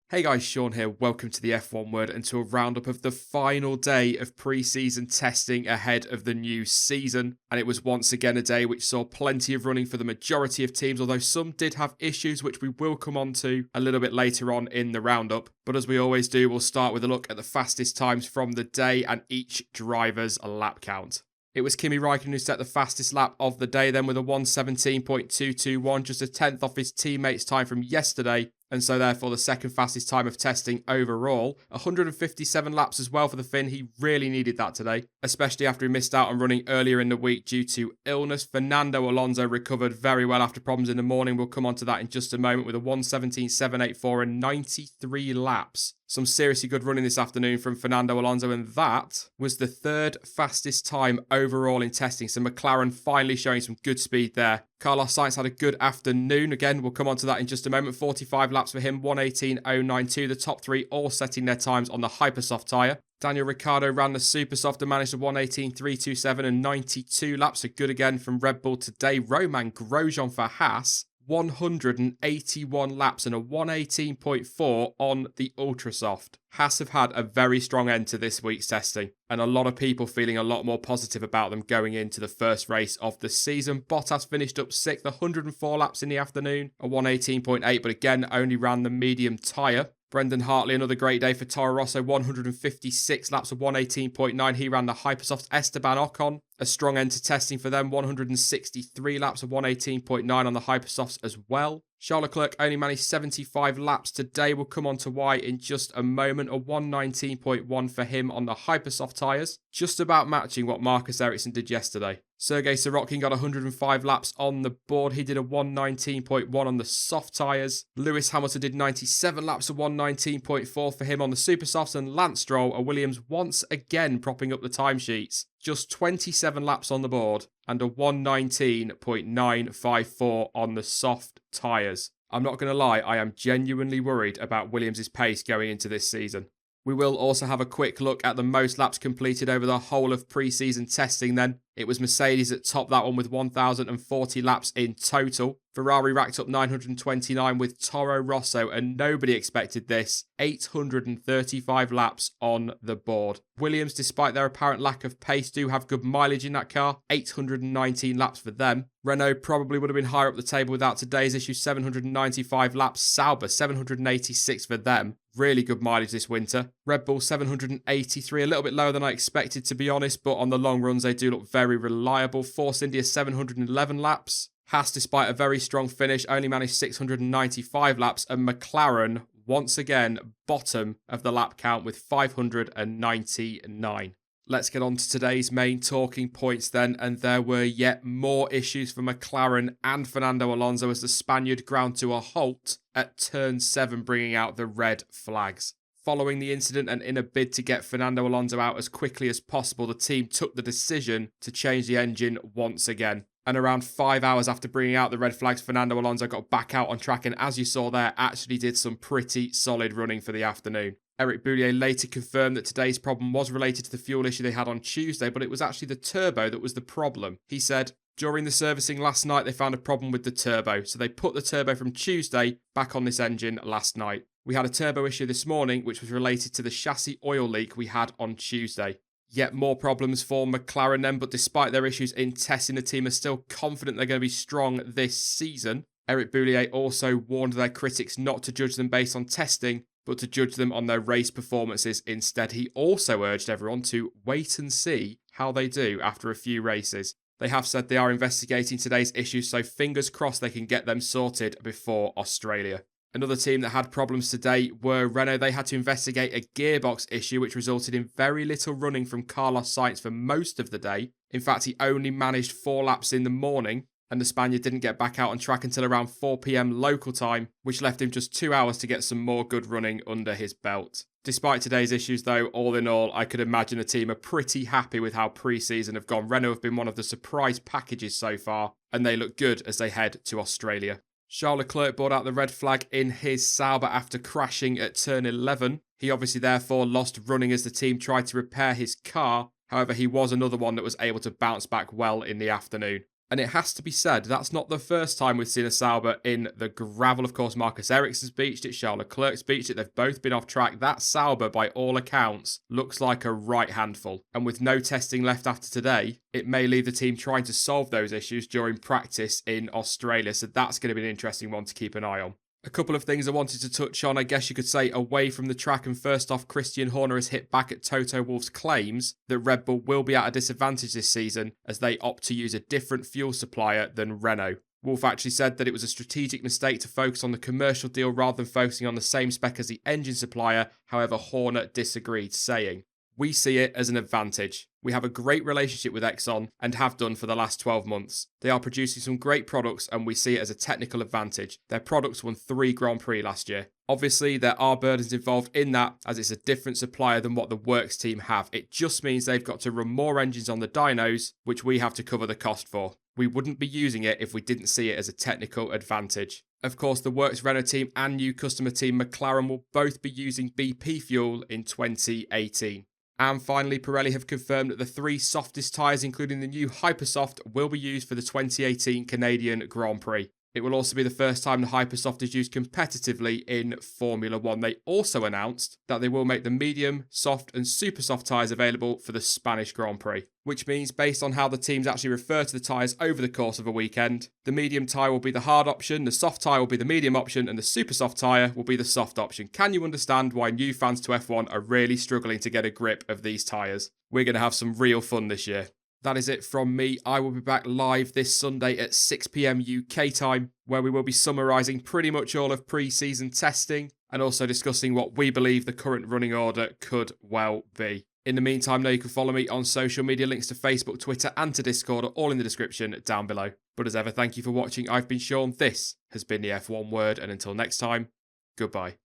Hey guys, Sean here. Welcome to the F1 Word and to a roundup of the final day of pre-season testing ahead of the new season. And it was once again a day which saw plenty of running for the majority of teams, although some did have issues, which we will come on to a little bit later on in the roundup. But as we always do, we'll start with a look at the fastest times from the day and each driver's lap count. It was Kimi Raikkonen who set the fastest lap of the day then with a 1:17.221, just a tenth off his teammate's time from yesterday, and so therefore the second fastest time of testing overall. 157 laps as well for the Finn. He really needed that today, especially after he missed out on running earlier in the week due to illness. Fernando Alonso recovered very well after problems in the morning. We'll come on to that in just a moment with a 1:17.784 and 93 laps. Some seriously good running this afternoon from Fernando Alonso, and that was the third fastest time overall in testing. So McLaren finally showing some good speed there. Carlos Sainz had a good afternoon. Again, we'll come on to that in just a moment. 45 laps for him, 1:18.092. The top three all setting their times on the Hypersoft tyre. Daniel Ricciardo ran the Supersoft and managed a 1:18.327 and 92 laps. So good again from Red Bull today. Romain Grosjean for Haas, 181 laps and a 1:18.4 on the Ultrasoft. Haas have had a very strong end to this week's testing, and a lot of people feeling a lot more positive about them going into the first race of the season. Bottas finished up 6th, 104 laps in the afternoon, a 1:18.8, but again only ran the medium tyre. Brendan Hartley, another great day for Toro Rosso, 156 laps of 1:18.9. He ran the Hypersoft. Esteban Ocon, a strong end to testing for them, 163 laps of 1:18.9 on the Hypersofts as well. Charles Leclerc only managed 75 laps today. We'll come on to why in just a moment. A 1:19.1 for him on the Hypersoft tyres, just about matching what Marcus Ericsson did yesterday. Sergei Sorokin got 105 laps on the board. He did a 1:19.1 on the soft tyres. Lewis Hamilton did 97 laps of 1:19.4 for him on the Supersofts. And Lance Stroll, a Williams, once again propping up the timesheets. Just 27 laps on the board and a 1:19.954 on the soft tyres. I'm not going to lie, I am genuinely worried about Williams' pace going into this season. We will also have a quick look at the most laps completed over the whole of pre-season testing then. It was Mercedes that topped that one with 1,040 laps in total. Ferrari racked up 929 with Toro Rosso, and nobody expected this. 835 laps on the board. Williams, despite their apparent lack of pace, do have good mileage in that car. 819 laps for them. Renault probably would have been higher up the table without today's issue. 795 laps. Sauber, 786 for them. Really good mileage this winter. Red Bull, 783, a little bit lower than I expected, to be honest, but on the long runs, they do look very reliable. Force India, 711 laps. Haas, despite a very strong finish, only managed 695 laps. And McLaren, once again, bottom of the lap count with 599. Let's get on to today's main talking points then, and there were yet more issues for McLaren and Fernando Alonso as the Spaniard ground to a halt at turn 7, bringing out the red flags. Following the incident and in a bid to get Fernando Alonso out as quickly as possible, the team took the decision to change the engine once again. And around 5 hours after bringing out the red flags, Fernando Alonso got back out on track and, as you saw there, actually did some pretty solid running for the afternoon. Eric Boullier later confirmed that today's problem was related to the fuel issue they had on Tuesday, but it was actually the turbo that was the problem. He said, during the servicing last night, they found a problem with the turbo, so they put the turbo from Tuesday back on this engine last night. We had a turbo issue this morning, which was related to the chassis oil leak we had on Tuesday. Yet more problems for McLaren then, but despite their issues in testing, the team are still confident they're going to be strong this season. Eric Boullier also warned their critics not to judge them based on testing, but to judge them on their race performances instead. He also urged everyone to wait and see how they do after a few races. They have said they are investigating today's issues, so fingers crossed they can get them sorted before Australia. Another team that had problems today were Renault. They had to investigate a gearbox issue which resulted in very little running from Carlos Sainz for most of the day. In fact, he only managed 4 laps in the morning, and the Spaniard didn't get back out on track until around 4 p.m. local time, which left him just 2 hours to get some more good running under his belt. Despite today's issues though, all in all, I could imagine the team are pretty happy with how pre-season have gone. Renault have been one of the surprise packages so far, and they look good as they head to Australia. Charles Leclerc brought out the red flag in his Sauber after crashing at turn 11. He obviously therefore lost running as the team tried to repair his car. However, he was another one that was able to bounce back well in the afternoon. And it has to be said, that's not the first time we've seen a Sauber in the gravel. Of course, Marcus Ericsson's beached it, Charles Leclerc's beached it. They've both been off track. That Sauber, by all accounts, looks like a right handful. And with no testing left after today, it may leave the team trying to solve those issues during practice in Australia. So that's going to be an interesting one to keep an eye on. A couple of things I wanted to touch on, I guess you could say, away from the track. And first off, Christian Horner has hit back at Toto Wolff's claims that Red Bull will be at a disadvantage this season as they opt to use a different fuel supplier than Renault. Wolff actually said that it was a strategic mistake to focus on the commercial deal rather than focusing on the same spec as the engine supplier. However, Horner disagreed, saying, "We see it as an advantage. We have a great relationship with Exxon and have done for the last 12 months. They are producing some great products and we see it as a technical advantage. Their products won 3 Grand Prix last year. Obviously, there are burdens involved in that as it's a different supplier than what the Works team have. It just means they've got to run more engines on the dynos, which we have to cover the cost for. We wouldn't be using it if we didn't see it as a technical advantage." Of course, the Works Renault team and new customer team McLaren will both be using BP fuel in 2018. And finally, Pirelli have confirmed that the 3 softest tyres, including the new Hypersoft, will be used for the 2018 Canadian Grand Prix. It will also be the first time the Hypersoft is used competitively in Formula 1. They also announced that they will make the medium, soft and super soft tyres available for the Spanish Grand Prix, which means based on how the teams actually refer to the tyres over the course of a weekend, the medium tyre will be the hard option, the soft tyre will be the medium option and the super soft tyre will be the soft option. Can you understand why new fans to F1 are really struggling to get a grip of these tyres? We're going to have some real fun this year. That is it from me. I will be back live this Sunday at 6 PM UK time, where we will be summarising pretty much all of pre-season testing and also discussing what we believe the current running order could well be. In the meantime, now you can follow me on social media. Links to Facebook, Twitter and to Discord are all in the description down below. But as ever, thank you for watching. I've been Sean. This has been the F1 Word, and until next time, goodbye.